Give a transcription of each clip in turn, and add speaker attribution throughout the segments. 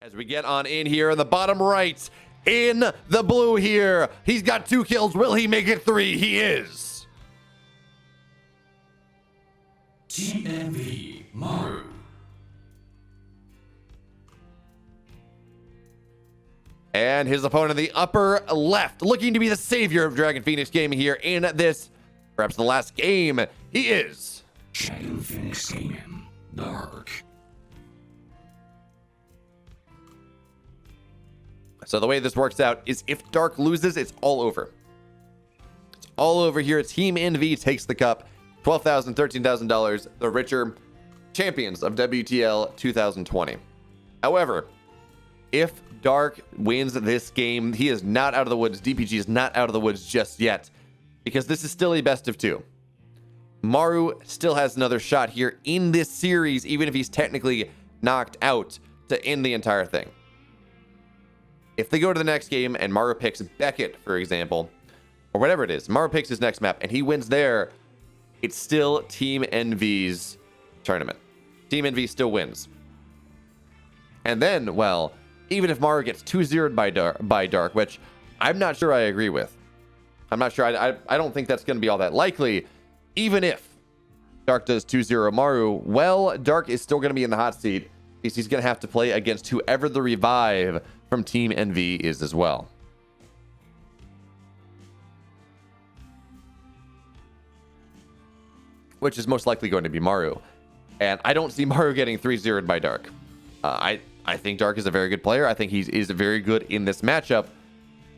Speaker 1: As we get on in here in the bottom right, in the blue here, he's got 2 kills. Will he make it 3? He is.
Speaker 2: TMV MARU.
Speaker 1: And his opponent in the upper left, looking to be the savior of Dragon Phoenix Gaming here in this, perhaps the last game, he is
Speaker 2: Shadow Phoenix Gaming Dark.
Speaker 1: So the way this works out is if Dark loses, it's all over. It's all over here. Team NV takes the cup. $12,000, $13,000, the richer champions of WTL 2020. However, if Dark wins this game, he is not out of the woods. DPG is not out of the woods just yet, because this is still a best of 2. MARU still has another shot here in this series, even if he's technically knocked out, to end the entire thing. If they go to the next game and MARU picks Beckett, for example, or whatever it is, MARU picks his next map and he wins there, it's still Team NV's tournament. Team NV still wins. And then, well, even if MARU gets 2-0'd by Dark, which I'm not sure I agree with. I'm not sure. I don't think that's going to be all that likely. Even if Dark does 2-0 MARU, well, Dark is still going to be in the hot seat because he's going to have to play against whoever the revive from Team NV is as well. Which is most likely going to be MARU. And I don't see MARU getting 3-0'd by Dark. I think Dark is a very good player. I think he is very good in this matchup.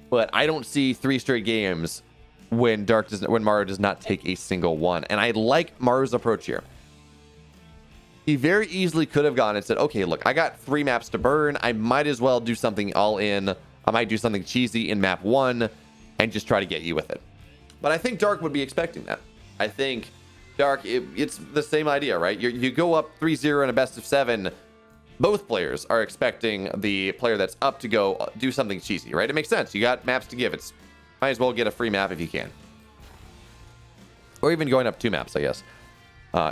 Speaker 1: But I don't see 3 straight games when MARU does not take a single one. And I like MARU's approach here. He very easily could have gone and said, okay, look, I got 3 maps to burn. I might as well do something all in. I might do something cheesy in map 1 and just try to get you with it. But I think Dark would be expecting that. I think Dark, it's the same idea, right? You go up 3-0 in a best of 7. Both players are expecting the player that's up to go do something cheesy, right? It makes sense. You got maps to give. It's might as well get a free map if you can. Or even going up 2 maps, I guess,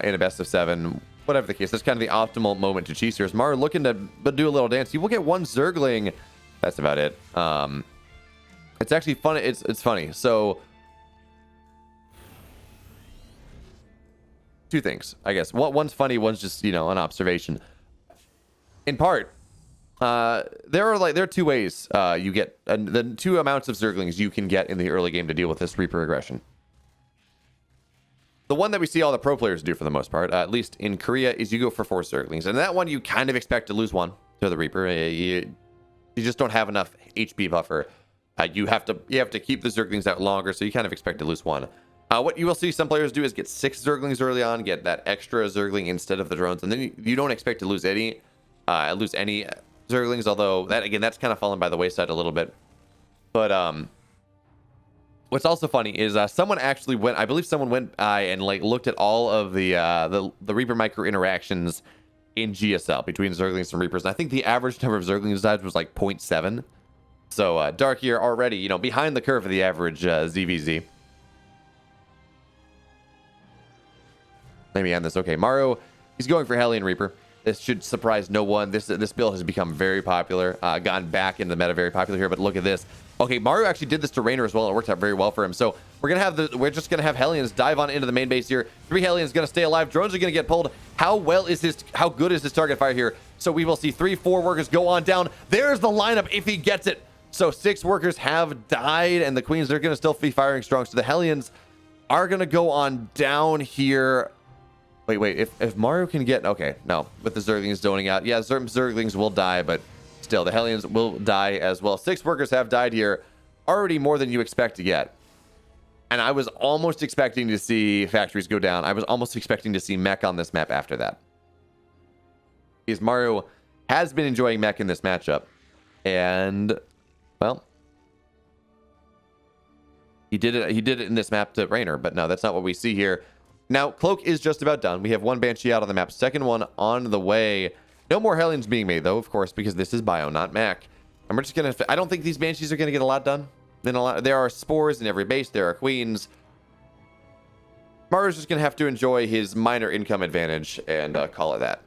Speaker 1: in a best of 7. Whatever the case, that's kind of the optimal moment to cheese here. Is MARU looking to do a little dance? You will get 1 Zergling. That's about it. It's actually funny. It's funny. So 2 things, I guess. One's funny. One's just, an observation. In part, there are 2 ways you get the 2 amounts of Zerglings you can get in the early game to deal with this Reaper aggression. The one that we see all the pro players do for the most part, at least in Korea, is you go for 4 Zerglings. And that one you kind of expect to lose 1 to the Reaper. You just don't have enough HP buffer. You have to keep the Zerglings out longer, so you kind of expect to lose 1. What you will see some players do is get 6 Zerglings early on, get that extra Zergling instead of the drones, and then you don't expect to lose any Zerglings, although that's kind of fallen by the wayside a little bit. But what's also funny is someone actually went by and looked at all of the Reaper micro interactions in GSL between Zerglings and Reapers, and I think the average number of Zerglings dives was 0.7. So Dark here already behind the curve of the average ZVZ. Let me end this. Okay, MARU, he's going for Hellion Reaper. This should surprise no one. This build has become very popular, gotten back into the meta, very popular here. But look at this. Okay, MARU actually did this to Raynor as well. It worked out very well for him. So we're just gonna have Hellions dive on into the main base here. 3 Hellions gonna stay alive. Drones are gonna get pulled. How good is his target fire here? So we will see 3-4 workers go on down. There's the lineup if he gets it. So 6 workers have died, and the Queens are gonna still be firing strong. So the Hellions are gonna go on down here. Wait, if MARU can get... Okay, no. With the Zerglings zoning out. Yeah, Zerglings will die, but still, the Hellions will die as well. 6 workers have died here. Already more than you expect to get. And I was almost expecting to see factories go down. I was almost expecting to see mech on this map after that. Because MARU has been enjoying mech in this matchup. And, well... He did it in this map to Raynor, but no, that's not what we see here. Now, Cloak is just about done. We have 1 Banshee out on the map. 2nd one on the way. No more Hellions being made, though, of course, because this is Bio, not Mech. And we're just going to... I don't think these Banshees are going to get a lot done. There are spores in every base. There are queens. MARU's just going to have to enjoy his minor income advantage and call it that.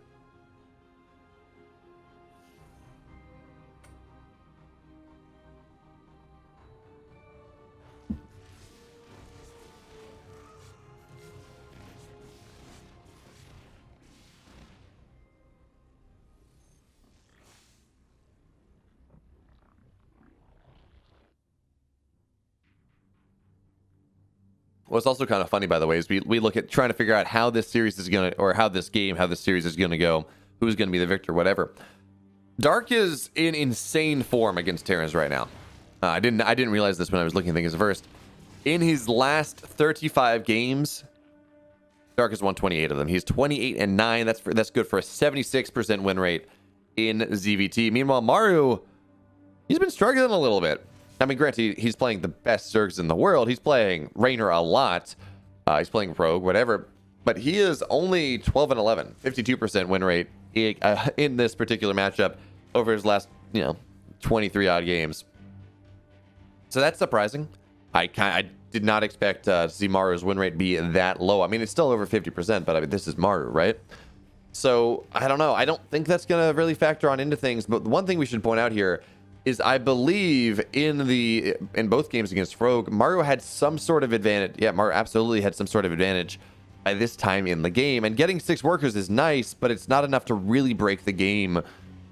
Speaker 1: What's also kind of funny, by the way, is we look at trying to figure out how this series is going to, or how this series is going to go, who's going to be the victor, whatever. Dark is in insane form against Terrans right now. I didn't realize this when I was looking at things first. In his last 35 games, Dark has won 28 of them. He's 28-9. That's good for a 76% win rate in ZVT. Meanwhile, MARU, he's been struggling a little bit. I mean, granted, he's playing the best Zergs in the world. He's playing Raynor a lot. He's playing Rogue, whatever. But he is only 12-11, 52% win rate in this particular matchup over his last, 23 odd games. So that's surprising. I did not expect to see MARU's win rate be that low. I mean, it's still over 50%, but I mean, this is MARU, right? So I don't know. I don't think that's going to really factor on into things. But one thing we should point out here is I believe in both games against Rogue, MARU had some sort of advantage. Yeah, MARU absolutely had some sort of advantage by this time in the game. And getting 6 workers is nice, but it's not enough to really break the game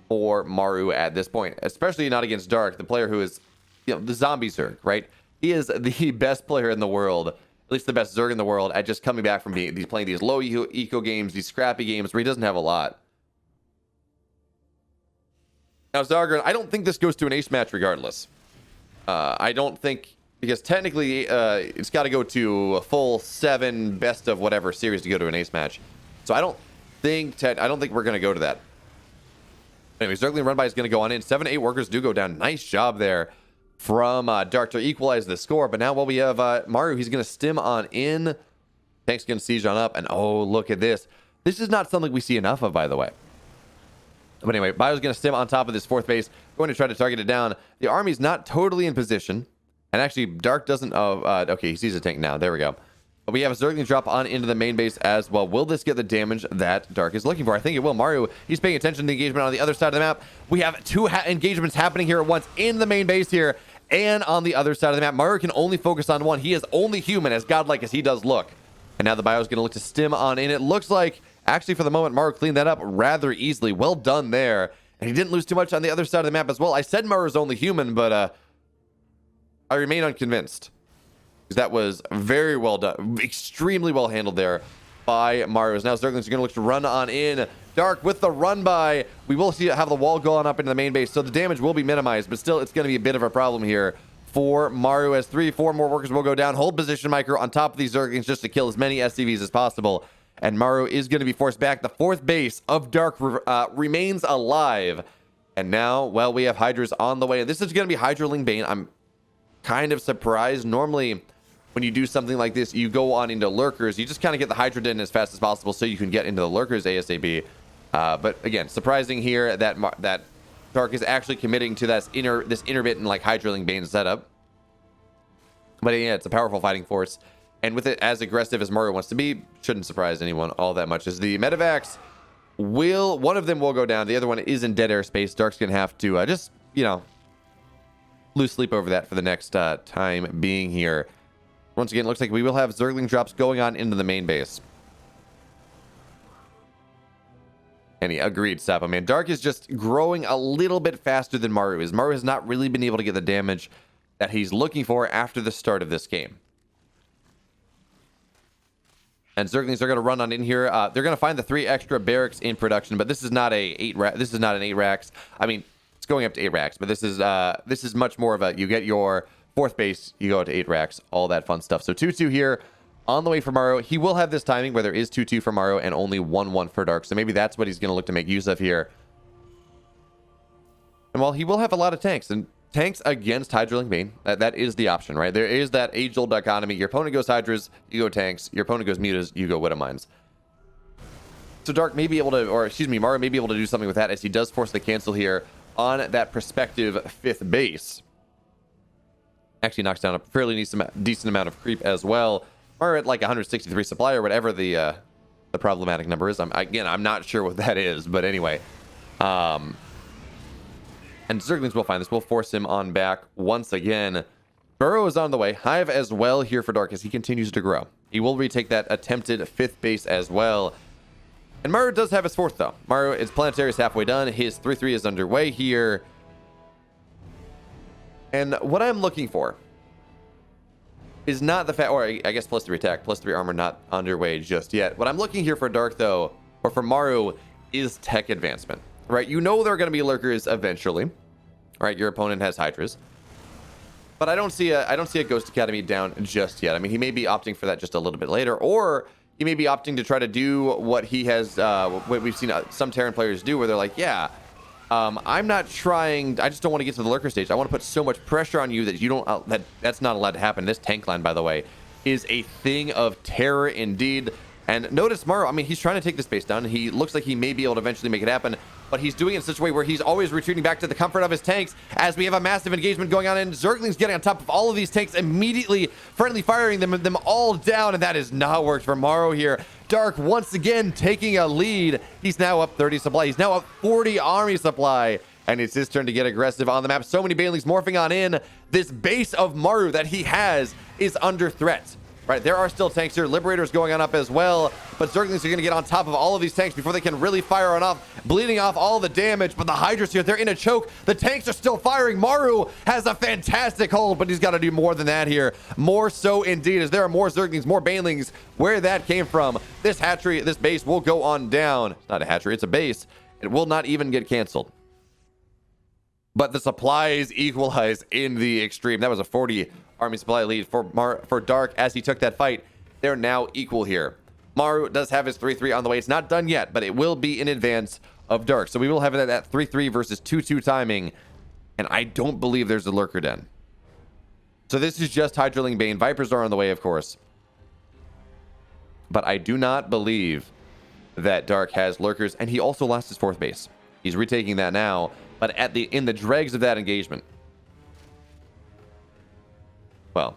Speaker 1: for MARU at this point, especially not against Dark, the player who is, the zombie Zerg, right? He is the best player in the world, at least the best Zerg in the world, at just coming back from playing these low eco games, these scrappy games where he doesn't have a lot. Now, Zargon, I don't think this goes to an ace match regardless. I don't think, because technically it's got to go to a full 7 best of whatever series to go to an ace match. So I don't think we're going to go to that. Anyway, Zergling Run By is going to go on in. 7-8 workers do go down. Nice job there from Dark to equalize the score. But now while we have MARU, he's going to stim on in. Tank's going to siege on up. And oh, look at this. This is not something we see enough of, by the way. But anyway, Bio's going to stim on top of this 4th base, going to try to target it down. The army's not totally in position. And actually, Dark doesn't... okay, he sees a tank now. There we go. But we have a Zergling drop on into the main base as well. Will this get the damage that Dark is looking for? I think it will. MARU, he's paying attention to the engagement on the other side of the map. We have 2 engagements happening here at once in the main base here and on the other side of the map. MARU can only focus on one. He is only human, as godlike as he does look. And now the Bio is going to look to stim on in. It looks like... Actually, for the moment, MARU cleaned that up rather easily. Well done there. And he didn't lose too much on the other side of the map as well. I said MARU is only human, but I remain unconvinced. Because that was very well done. Extremely well handled there by MARU. Now Zerglings are going to look to run on in. Dark with the run by. We will see have the wall go on up into the main base, so the damage will be minimized. But still, it's going to be a bit of a problem here for MARU as 3-4 more workers will go down. Hold position, Micro, on top of these Zerglings just to kill as many SCVs as possible. And MARU is going to be forced back. The 4th base of Dark remains alive. And now, well, we have Hydras on the way. And this is going to be Hydraling Bane. I'm kind of surprised. Normally, when you do something like this, you go on into Lurkers. You just kind of get the Hydra in as fast as possible so you can get into the Lurkers ASAP. But again, surprising here that Dark is actually committing to this intermittent like Hydraling Bane setup. But yeah, it's a powerful fighting force. And with it as aggressive as MARU wants to be, shouldn't surprise anyone all that much. As the medevacs one of them will go down. The other one is in dead airspace. Dark's going to have to just, lose sleep over that for the next time being here. Once again, it looks like we will have Zergling drops going on into the main base. And he agreed, Sapo, man. Dark is just growing a little bit faster than MARU is. MARU has not really been able to get the damage that he's looking for after the start of this game. And Zerglings are going to run on in here. They're going to find the 3 extra barracks in production, but this is not this is not an 8 racks. I mean, it's going up to 8 racks, but this is much more of a, you get your 4th base, you go to 8 racks, all that fun stuff. So 2-2 here on the way for MARU. He will have this timing where there is 2-2 for MARU and only 1-1 for Dark. So maybe that's what he's going to look to make use of here. And while he will have a lot of tanks, and tanks against Hydraling Bane, that is the option, right? There is that age-old dichotomy. Your opponent goes Hydras, you go tanks. Your opponent goes Mutas, you go Widowmines. So Dark may be able to, or excuse me, MARU may be able to do something with that as he does force the cancel here on that prospective 5th base. Actually knocks down a fairly decent amount of creep as well. MARU at like 163 supply or whatever the problematic number is. I'm not sure what that is, but anyway. And Zerglings will find this. We'll force him on back once again. Burrow is on the way. Hive as well here for Dark as he continues to grow. He will retake that attempted 5th base as well. And MARU does have his 4th, though. MARU, his planetary is halfway done. His 3-3 is underway here. And what I'm looking for is not the fact, or I guess plus 3 attack, plus 3 armor, not underway just yet. What I'm looking here for Dark, though, or for MARU, is tech advancement, right? You know there are going to be lurkers eventually, right? Your opponent has Hydras, but I don't see a Ghost Academy down just yet. I mean, he may be opting for that just a little bit later, or he may be opting to try to do what he has, what we've seen some Terran players do, where they're like, yeah, I'm not trying. I just don't want to get to the lurker stage. I want to put so much pressure on you that you don't. That's not allowed to happen. This tank line, by the way, is a thing of terror indeed. And notice MARU. I mean, he's trying to take this base down. He looks like he may be able to eventually make it happen, but he's doing it in such a way where he's always retreating back to the comfort of his tanks. As we have a massive engagement going on, and Zergling's getting on top of all of these tanks, immediately friendly firing them all down, and that has not worked for MARU here. Dark once again taking a lead. He's now up 30 supply. He's now up 40 army supply. And it's his turn to get aggressive on the map. So many Banelings morphing on in. This base of MARU that he has is under threat. Right, there are still tanks here. Liberators going on up as well. But Zerglings are going to get on top of all of these tanks before they can really fire on off, bleeding off all the damage. But the Hydras here, they're in a choke. The tanks are still firing. MARU has a fantastic hold, but he's got to do more than that here. More so indeed, as there are more Zerglings, more Banelings. Where that came from, this hatchery, this base will go on down. It's not a hatchery, it's a base. It will not even get canceled. But the supplies equalize in the extreme. That was a 40 army supply lead for Dark as he took that fight. They're now equal here. MARU does have his 3-3 on the way. It's not done yet, but it will be in advance of Dark. So we will have it at 3-3 versus 2-2 timing. And I don't believe there's a lurker den. So this is just Hydraling Bane. Vipers are on the way, of course. But I do not believe that Dark has lurkers. And he also lost his 4th base. He's retaking that now. But in the dregs of that engagement, well,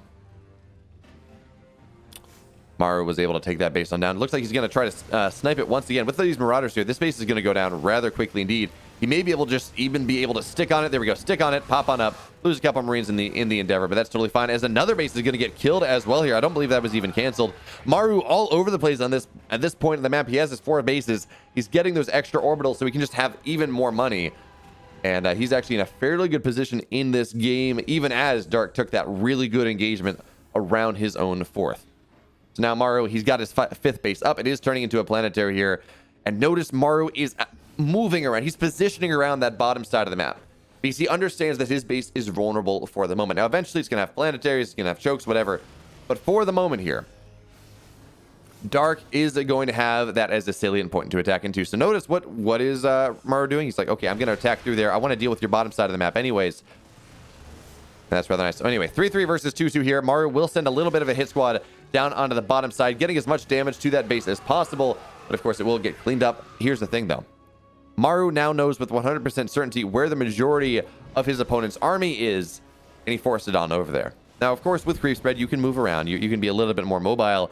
Speaker 1: MARU was able to take that base on down. It looks like he's going to try to snipe it once again. With these Marauders here, this base is going to go down rather quickly indeed. He may be able to just even be able to stick on it. There we go. Stick on it. Pop on up. Lose a couple Marines in the endeavor, but that's totally fine. As another base is going to get killed as well here. I don't believe that was even canceled. MARU all over the place on this at this point in the map. He has his 4 bases. He's getting those extra orbitals so he can just have even more money. And he's actually in a fairly good position in this game, even as Dark took that really good engagement around his own 4th. So now MARU, he's got his 5th base up. It is turning into a planetary here. And notice MARU is moving around. He's positioning around that bottom side of the map, because he understands that his base is vulnerable for the moment. Now, eventually, it's going to have planetaries, it's going to have chokes, whatever. But for the moment here, Dark is going to have that as a salient point to attack into. So notice what is MARU doing? He's like, okay, I'm going to attack through there. I want to deal with your bottom side of the map anyways. And that's rather nice. So anyway, 3-3 versus 2-2 here. MARU will send a little bit of a hit squad down onto the bottom side, getting as much damage to that base as possible. But of course, it will get cleaned up. Here's the thing, though. MARU now knows with 100% certainty where the majority of his opponent's army is, and he forced it on over there. Now, of course, with creep spread, you can move around. You can be a little bit more mobile,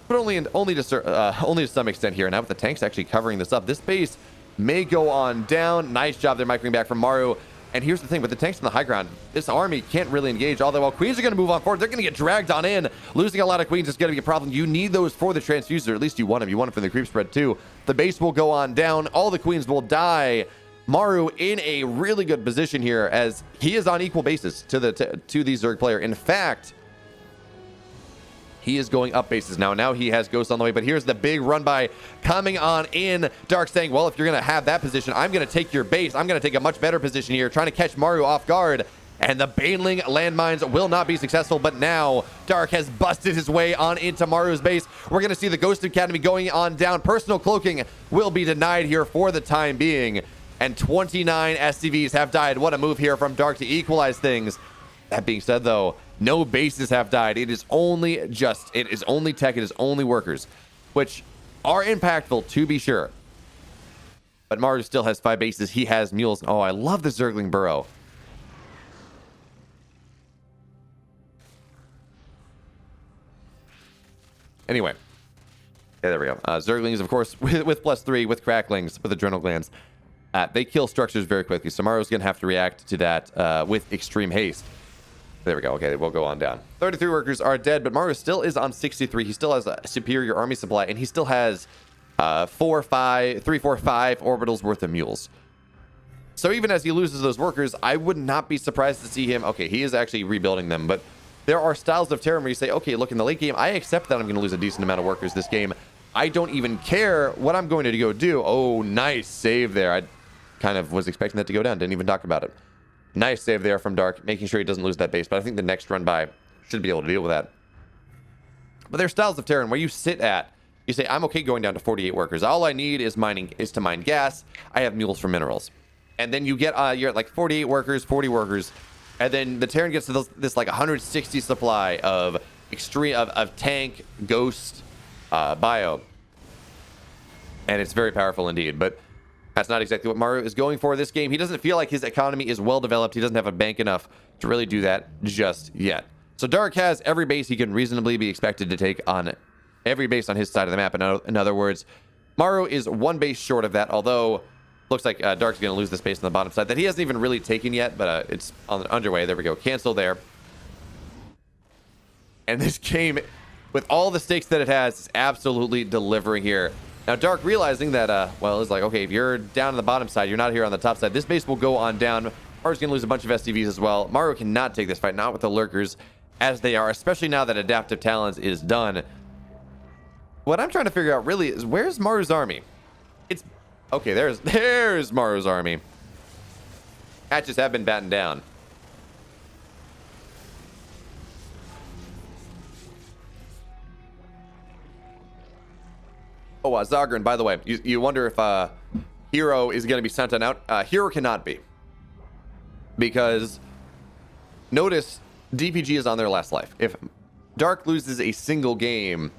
Speaker 1: but only to some extent here. Now with the tanks actually covering this up, this base may go on down. Nice job there microing back from MARU. And here's the thing, with the tanks on the high ground, this army can't really engage. Although while queens are going to move on forward, they're going to get dragged on in. Losing a lot of queens is going to be a problem. You need those for the transfuser. At least you want them. You want them for the creep spread too. The base will go on down. All the queens will die. MARU in a really good position here, as he is on equal basis to the Zerg player. In fact, he is going up bases now. Now he has Ghost on the way, but here's the big run by coming on in. Dark saying, well, if you're going to have that position, I'm going to take your base. I'm going to take a much better position here, trying to catch MARU off guard. And the Baneling landmines will not be successful, but now Dark has busted his way on into MARU's base. We're going to see the Ghost Academy going on down. Personal cloaking will be denied here for the time being. And 29 SCVs have died. What a move here from Dark to equalize things. That being said, though, no bases have died. It is only tech, it is only workers, which are impactful to be sure. But MARU still has 5 bases. He has mules. Oh, I love the Zergling burrow. Anyway. Yeah, there we go. Zerglings, of course, with +3, with cracklings, with adrenal glands. They kill structures very quickly. So MARU's going to have to react to that with extreme haste. There we go. Okay, we'll go on down. 33 workers are dead, but MARU still is on 63. He still has a superior army supply, and he still has 3, 4, 5 orbitals worth of mules. So even as he loses those workers, I would not be surprised to see him. Okay, he is actually rebuilding them, but there are styles of Terran where you say, okay, look, in the late game, I accept that I'm going to lose a decent amount of workers this game. I don't even care what I'm going to go do. Oh, nice save there. I kind of was expecting that to go down. Didn't even talk about it. Nice save there from Dark, making sure he doesn't lose that base. But I think the next run by should be able to deal with that. But there's styles of Terran where you sit at, you say, I'm okay going down to 48 workers. All I need is to mine gas. I have mules for minerals. And then you get, you're at like 48 workers, 40 workers. And then the Terran gets to this like 160 supply of of tank, ghost, bio. And it's very powerful indeed. But that's not exactly what MARU is going for this game. He doesn't feel like his economy is well developed. He doesn't have a bank enough to really do that just yet. So Dark has every base he can reasonably be expected to take on every base on his side of the map. In other words, MARU is one base short of that, although looks like Dark's going to lose this base on the bottom side that he hasn't even really taken yet, but it's on the underway. There we go. Cancel there. And this game, with all the stakes that it has, is absolutely delivering here. Now, Dark realizing that, well, it's like, okay, if you're down on the bottom side, you're not here on the top side. This base will go on down. MARU's going to lose a bunch of STVs as well. MARU cannot take this fight, not with the lurkers as they are, especially now that Adaptive Talons is done. What I'm trying to figure out really is, where's MARU's army? It's okay. There's MARU's army. Hatches have been battened down. Oh, Zagran, by the way, you wonder if Hero is going to be sent on out. Hero cannot be, because notice DPG is on their last life. If Dark loses a single game,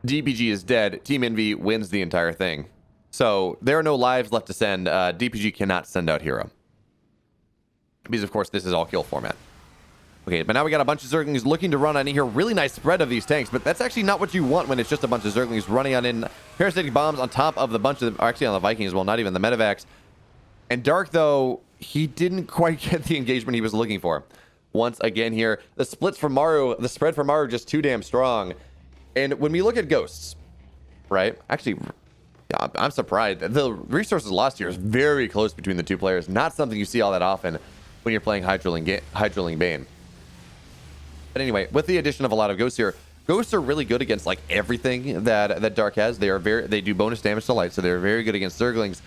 Speaker 1: DPG is dead. Team Envy wins the entire thing. So there are no lives left to send. DPG cannot send out Hero, because of course this is all kill format. Okay, but now we got a bunch of Zerglings looking to run on in here. Really nice spread of these tanks, but that's actually not what you want when it's just a bunch of Zerglings running on in. Parasitic bombs on top of the bunch of them, actually on the Vikings as well, not even the Medivacs. And Dark, though, he didn't quite get the engagement he was looking for. Once again here, the splits from MARU, the spread from MARU just too damn strong. And when we look at ghosts, right? Actually, yeah, I'm surprised. The resources lost here is very close between the two players. Not something you see all that often when you're playing Hydraling Bane. But anyway, with the addition of a lot of ghosts here, ghosts are really good against like everything that Dark has. They do bonus damage to light, so they're very good against Zerglings.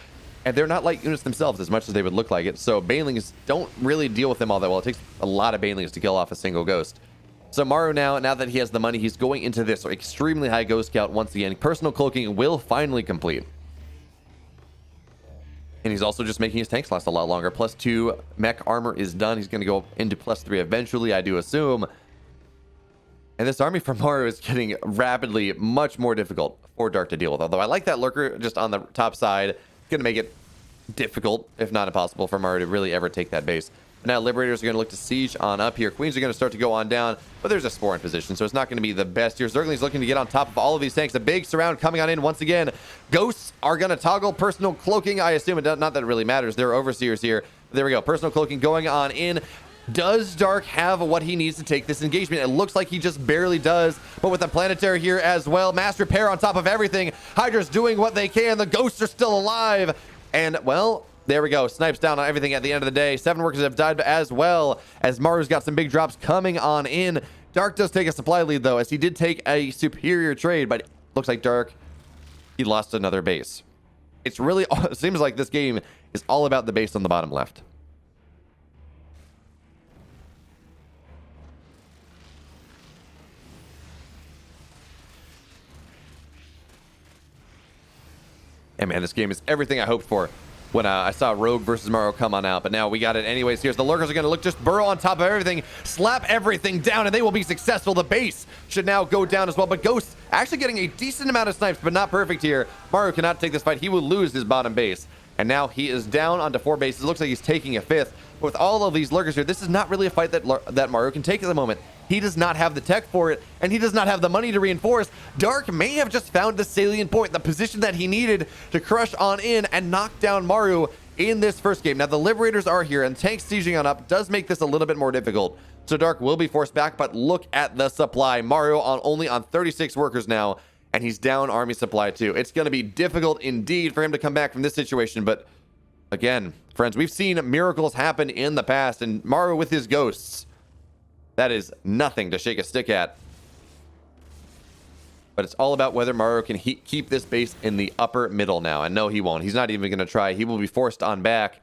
Speaker 1: And they're not light units themselves as much as they would look like it. So Banelings don't really deal with them all that well. It takes a lot of Banelings to kill off a single ghost. So MARU now that he has the money, he's going into this extremely high ghost count once again. Personal cloaking will finally complete. And he's also just making his tanks last a lot longer. +2 mech armor is done. He's going to go into +3 eventually, I do assume. And this army from MARU is getting rapidly much more difficult for Dark to deal with. Although I like that lurker just on the top side. It's going to make it difficult, if not impossible, for MARU to really ever take that base. But now Liberators are going to look to siege on up here. Queens are going to start to go on down, but there's a Spore in position, so it's not going to be the best here. Zergling's looking to get on top of all of these tanks. A big surround coming on in once again. Ghosts are going to toggle personal cloaking. I assume it does, not that it really matters. There are Overseers here. There we go. Personal cloaking going on in. Does Dark have what he needs to take this engagement? It looks like he just barely does, but with the planetary here as well. Mass repair on top of everything. Hydra's doing what they can. The ghosts are still alive. And, well, there we go. Snipes down on everything at the end of the day. 7 workers have died as well, as MARU's got some big drops coming on in. Dark does take a supply lead, though, as he did take a superior trade, but it looks like Dark, he lost another base. It's really, it seems like this game is all about the base on the bottom left. And man, this game is everything I hoped for when I saw Rogue versus MARU come on out. But now we got it anyways. Here's the lurkers are going to look, just burrow on top of everything, slap everything down, and they will be successful. The base should now go down as well. But Ghost actually getting a decent amount of snipes, but not perfect here. MARU cannot take this fight. He will lose his bottom base. And now he is down onto 4 bases. Looks like he's taking a 5th. But with all of these lurkers here, this is not really a fight that MARU can take at the moment. He does not have the tech for it, and he does not have the money to reinforce. Dark may have just found the salient point, the position that he needed to crush on in and knock down MARU in this first game. Now, the Liberators are here, and tanks sieging on up does make this a little bit more difficult. So Dark will be forced back, but look at the supply. MARU only on 36 workers now, and he's down army supply too. It's going to be difficult indeed for him to come back from this situation, but Again, friends, we've seen miracles happen in the past, and MARU with his ghosts, that is nothing to shake a stick at. But it's all about whether MARU can keep this base in the upper middle now. And no, he won't. He's not even going to try. He will be forced on back.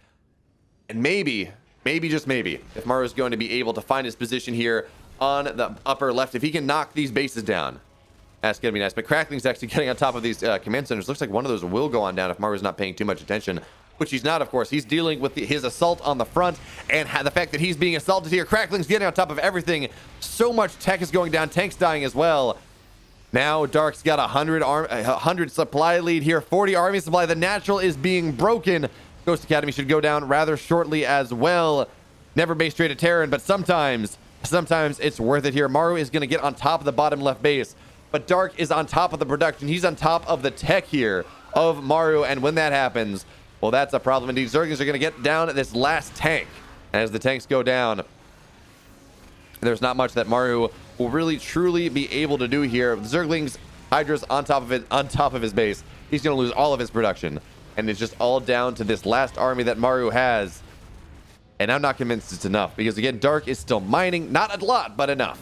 Speaker 1: And maybe, just maybe, if MARU is going to be able to find his position here on the upper left, if he can knock these bases down, that's going to be nice. But Crackling's actually getting on top of these command centers. Looks like one of those will go on down if MARU's not paying too much attention, which he's not, of course. He's dealing with his assault on the front, and the fact that he's being assaulted here. Crackling's getting on top of everything. So much tech is going down. Tank's dying as well. Now Dark's got 100 supply lead here, 40 army supply. The natural is being broken. Ghost Academy should go down rather shortly as well. Never base trade a Terran, but sometimes it's worth it here. MARU is going to get on top of the bottom left base, but Dark is on top of the production. He's on top of the tech here of MARU, and when that happens, well, that's a problem indeed. Zerglings are going to get down this last tank. And as the tanks go down, there's not much that MARU will really truly be able to do here. Zerglings, Hydra's on top of his base. He's going to lose all of his production, and it's just all down to this last army that MARU has. And I'm not convinced it's enough, because again, Dark is still mining, not a lot, but enough.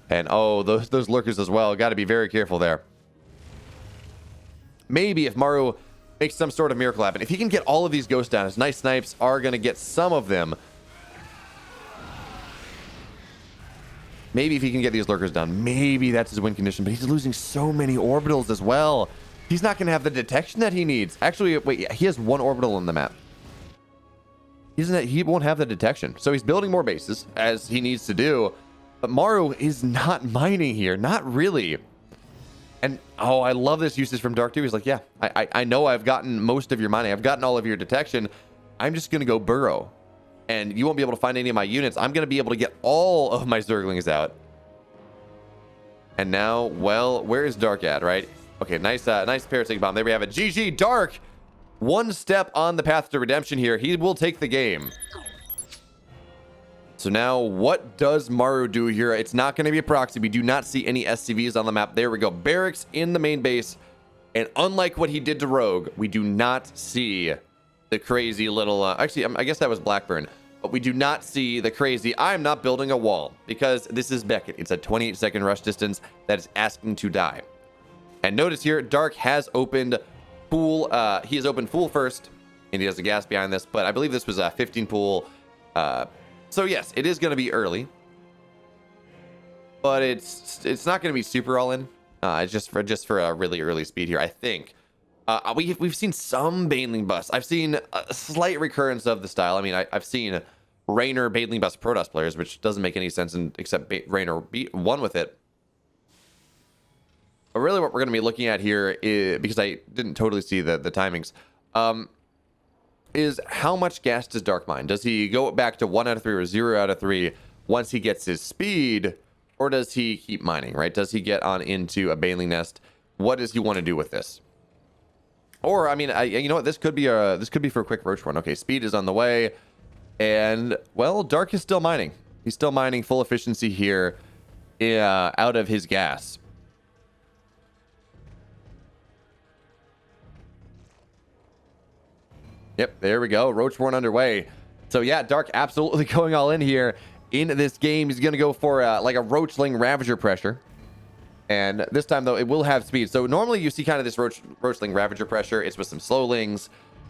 Speaker 1: And oh, those lurkers as well. Got to be very careful there. Maybe if MARU makes some sort of miracle happen, if he can get all of these ghosts down, his nice snipes are going to get some of them. Maybe if he can get these lurkers down, maybe that's his win condition, but he's losing so many orbitals as well. He's not going to have the detection that he needs. Actually, wait, he has one orbital on the map. He won't have the detection. So he's building more bases, as he needs to do. But MARU is not mining here. Not really. And, oh, I love this usage from Dark too. He's like, yeah, I know I've gotten most of your mining. I've gotten all of your detection. I'm just going to go burrow. And you won't be able to find any of my units. I'm going to be able to get all of my Zerglings out. And now, well, where is Dark at, right? Okay, nice parasitic bomb. There we have it. GG, Dark. One step on the path to redemption here. He will take the game. So now, what does MARU do here? It's not going to be a proxy. We do not see any SCVs on the map. There we go. Barracks in the main base. And unlike what he did to Rogue, we do not see the crazy little... actually, I guess that was Blackburn. But we do not see the crazy, I'm not building a wall, because this is Beckett. It's a 28-second rush distance that is asking to die. And notice here, Dark has opened pool. He has opened pool first, and he has a gas behind this, but I believe this was a 15 pool. So yes, it is going to be early, but it's not going to be super all in. It's just for a really early speed here, I think. We've seen some Baneling busts. I've seen a slight recurrence of the style. I mean, I've seen Raynor Baneling bust Protoss players, which doesn't make any sense, except Raynor won with it. But really what we're going to be looking at here is, because I didn't totally see the timings, is how much gas does Dark mine? Does he go back to 1 out of 3 or 0 out of 3 once he gets his speed, or does he keep mining, right? Does he get on into a Baneling nest? What does he want to do with this? Or, I mean, you know what? This could be for a quick roach run. Okay, speed is on the way. And, well, Dark is still mining. He's still mining full efficiency here out of his gas. Yep, there we go. Roach run underway. So, yeah, Dark absolutely going all in here in this game. He's going to go for like a Roachling Ravager pressure. And this time, though, it will have speed. So normally you see kind of this Roachling Ravager pressure. It's with some Slowlings,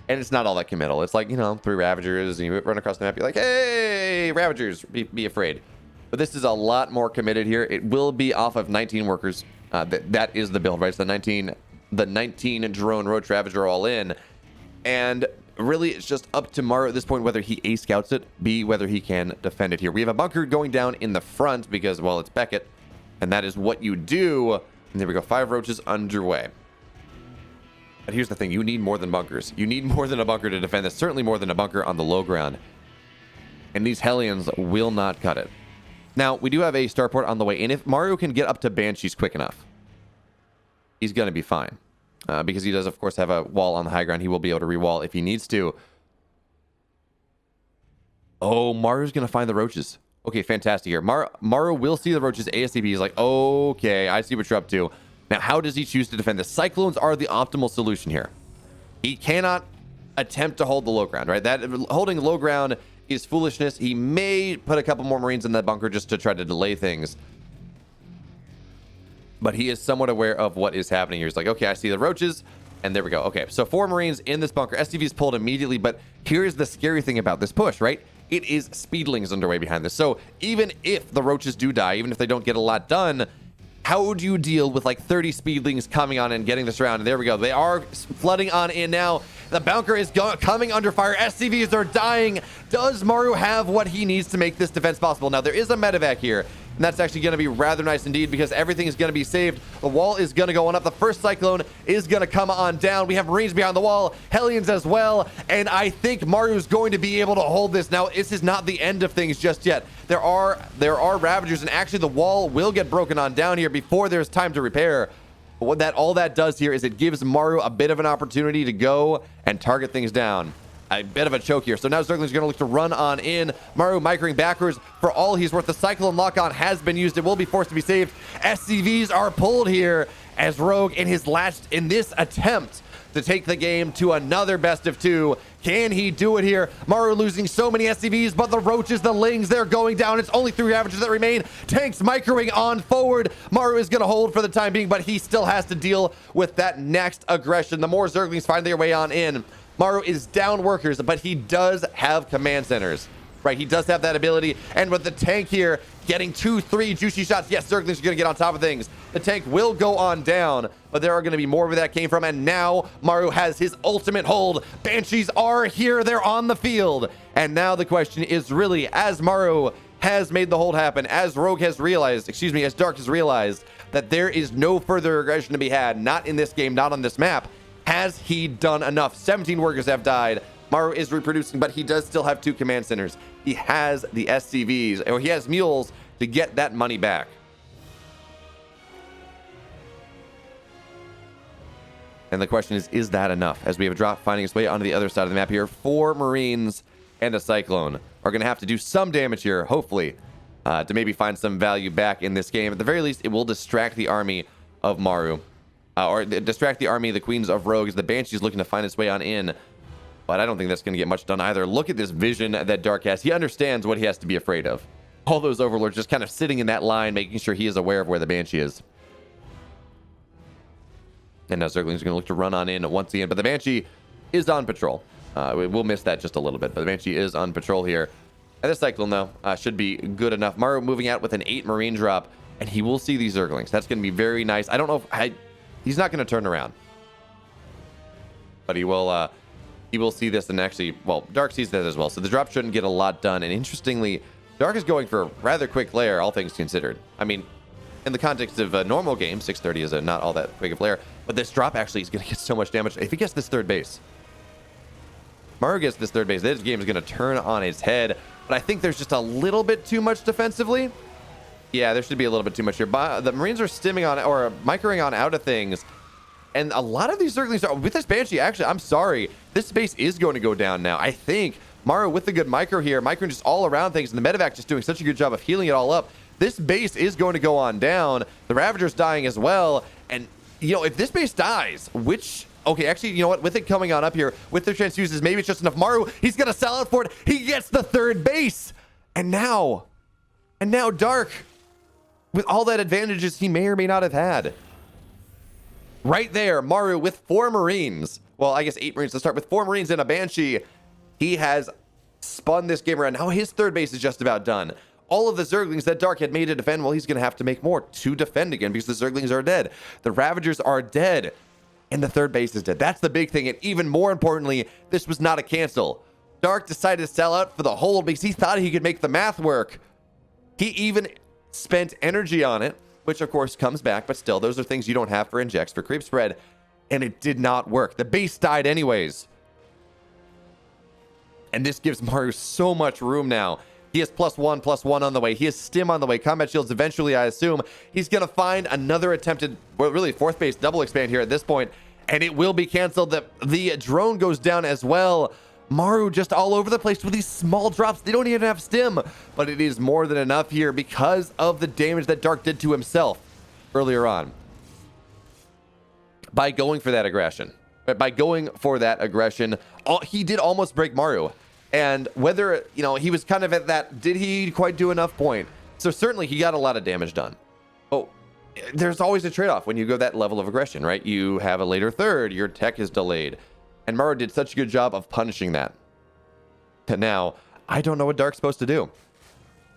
Speaker 1: and it's not all that committal. It's like, you know, 3 Ravagers, and you run across the map, you're like, hey, Ravagers, be afraid. But this is a lot more committed here. It will be off of 19 workers. That is the build, right? It's the 19 drone Roach Ravager all in. And really, it's just up to MARU at this point whether he A scouts it, B, whether he can defend it here. We have a bunker going down in the front because, well, it's Beckett. And that is what you do. And there we go. 5 roaches underway. But here's the thing. You need more than bunkers. You need more than a bunker to defend this. Certainly more than a bunker on the low ground. And these Hellions will not cut it. Now, we do have a starport on the way. And if MARU can get up to Banshees quick enough, he's going to be fine. Because he does, of course, have a wall on the high ground. He will be able to re-wall if he needs to. Oh, MARU's going to find the roaches. Okay, fantastic here. MARU will see the roaches ASAP. He's like, okay, I see what you're up to. Now, how does he choose to defend this? Cyclones are the optimal solution here. He cannot attempt to hold the low ground, right? That holding low ground is foolishness. He may put a couple more Marines in that bunker just to try to delay things. But he is somewhat aware of what is happening here. He's like, okay, I see the roaches. And there we go. Okay, so 4 Marines in this bunker. SCV is pulled immediately, but here's the scary thing about this push, right? It is speedlings underway behind this. So even if the roaches do die, even if they don't get a lot done, how do you deal with like 30 speedlings coming on and getting this round? And there we go. They are flooding on in now. The bunker is coming under fire. SCVs are dying. Does MARU have what he needs to make this defense possible? Now, there is a medevac here, and that's actually going to be rather nice indeed because everything is going to be saved. The wall is going to go on up. The first cyclone is going to come on down. We have Marines behind the wall, Hellions as well, and I think MARU is going to be able to hold this. Now, this is not the end of things just yet. There are Ravagers, and actually the wall will get broken on down here before there's time to repair. But what all that does here is it gives MARU a bit of an opportunity to go and target things down. A bit of a choke here. So now Zergling's going to look to run on in. MARU microing backwards for all he's worth. The Cyclone lock-on has been used. It will be forced to be saved. SCVs are pulled here as Rogue in this attempt to take the game to another best of 2. Can he do it here? MARU losing so many SCVs, but the roaches, the lings, they're going down. It's only 3 Ravagers that remain. Tanks microing on forward. MARU is going to hold for the time being, but he still has to deal with that next aggression. The more Zerglings find their way on in. MARU is down workers, but he does have command centers, right? He does have that ability. And with the tank here getting 2-3 juicy shots, yes, Zerglings are going to get on top of things. The tank will go on down, but there are going to be more where that came from. And now MARU has his ultimate hold. Banshees are here. They're on the field. And now the question is really, as MARU has made the hold happen, as Rogue has realized, as Dark has realized that there is no further aggression to be had, not in this game, not on this map. Has he done enough? 17 workers have died. MARU is reproducing, but he does still have 2 command centers. He has the SCVs, or he has mules to get that money back. And the question is that enough? As we have a drop finding its way onto the other side of the map here, 4 Marines and a Cyclone are going to have to do some damage here, hopefully, to maybe find some value back in this game. At the very least, it will distract the army of MARU. Or distract the army of the Queens of Rogue as the Banshee's looking to find its way on in. But I don't think that's going to get much done either. Look at this vision that Dark has. He understands what he has to be afraid of. All those Overlords just kind of sitting in that line, making sure he is aware of where the Banshee is. And now Zergling's going to look to run on in once again. But the Banshee is on patrol. We'll miss that just a little bit. But the Banshee is on patrol here. And the Cyclone, though, should be good enough. MARU moving out with an 8 Marine drop. And he will see these Zerglings. That's going to be very nice. I don't know if... He's not going to turn around, but he will see this, and actually, well, Dark sees that as well. So the drop shouldn't get a lot done. And interestingly, Dark is going for a rather quick layer, all things considered. I mean, in the context of a normal game, 630 is not all that quick of layer, but this drop actually is going to get so much damage. If he gets this 3rd base, MARU gets this 3rd base, this game is going to turn on its head. But I think there's just a little bit too much defensively. Yeah, there should be a little bit too much here. The Marines are stimming on, or microing on out of things. And a lot of these Zerglings are, with this Banshee, actually, I'm sorry. This base is going to go down now. I think MARU with the good micro here, microing just all around things, and the medevac just doing such a good job of healing it all up. This base is going to go on down. The Ravager's dying as well. And, you know, if this base dies, which... Okay, actually, you know what? With it coming on up here, with the transfuses, maybe it's just enough. MARU, he's going to sell out for it. He gets the 3rd base. And now Dark... with all that advantages he may or may not have had. Right there, MARU with 4 Marines. Well, I guess 8 Marines to start with 4 Marines and a Banshee. He has spun this game around. Now his 3rd base is just about done. All of the Zerglings that Dark had made to defend, well, he's going to have to make more to defend again because the Zerglings are dead. The Ravagers are dead. And the 3rd base is dead. That's the big thing. And even more importantly, this was not a cancel. Dark decided to sell out for the hold because he thought he could make the math work. He even... spent energy on it, which of course comes back, but still, those are things you don't have for injects, for creep spread, and it did not work. The base died anyways. And this gives MARU so much room now. He has +1/+1 on the way. He has stim on the way. Combat shields eventually, I assume. He's going to find another attempted, well, really 4th base double expand here at this point, and it will be canceled. The drone goes down as well. MARU just all over the place with these small drops. They don't even have stim, but it is more than enough here because of the damage that Dark did to himself earlier on by going for that aggression. But by going for that aggression, he did almost break MARU. And whether, you know, he was kind of at that, did he quite do enough point? So certainly he got a lot of damage done. Oh, there's always a trade-off when you go that level of aggression, right? You have a later third, your tech is delayed. And MARU did such a good job of punishing that. And now, I don't know what Dark's supposed to do.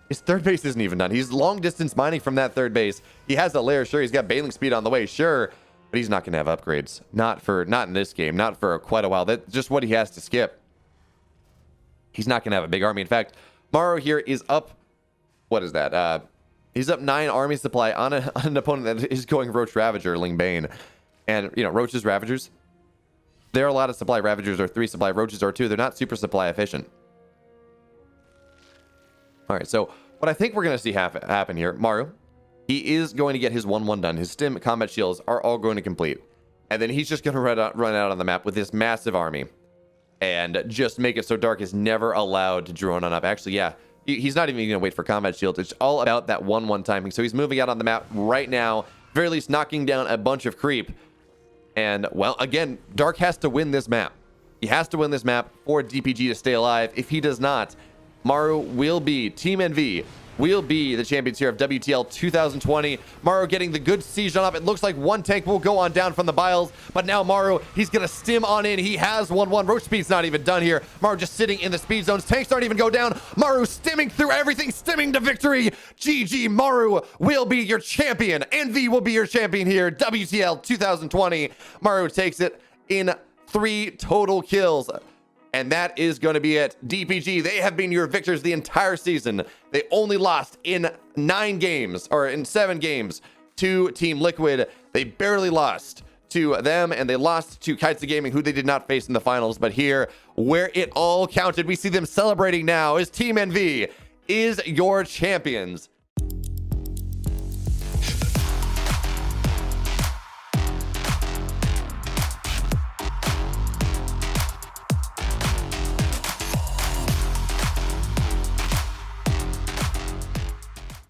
Speaker 1: His third base isn't even done. He's long distance mining from that third base. He has a lair, sure. He's got bailing speed on the way, sure. But he's not going to have upgrades. Not in this game. Not for quite a while. That's just what he has to skip. He's not going to have a big army. In fact, MARU here is up. What is that? He's up 9 army supply on an opponent that is going Roach Ravager, Ling Bane. And, you know, Roach's Ravagers, there are a lot of supply. Ravagers are 3 supply. Roaches are 2. They're not super supply efficient. All right, so what I think we're going to see happen here, MARU, he is going to get his 1-1 done. His stim combat shields are all going to complete. And then he's just going to run out on the map with this massive army. And just make it so Dark is never allowed to drone on up. Actually, yeah, he's not even going to wait for combat shields. It's all about that 1-1 timing. So he's moving out on the map right now, very least knocking down a bunch of creep. And, well, again, Dark has to win this map. He has to win this map for DPG to stay alive. If he does not, MARU will be, Team NV will be the champions here of WTL 2020. MARU getting the good siege on up. It looks like one tank will go on down from the Biles, but now MARU, he's going to stim on in. He has 1-1. Roach speed's not even done here. MARU just sitting in the speed zones. Tanks don't even go down. MARU stimming through everything, stimming to victory. GG, MARU will be your champion. NV will be your champion here. WTL 2020. MARU takes it in 3 total kills. And that is going to be it. DPG, they have been your victors the entire season. They only lost in 9 games, or in 7 games, to Team Liquid. They barely lost to them, and they lost to Kites of Gaming, who they did not face in the finals. But here, where it all counted, we see them celebrating now as Team NV is your champions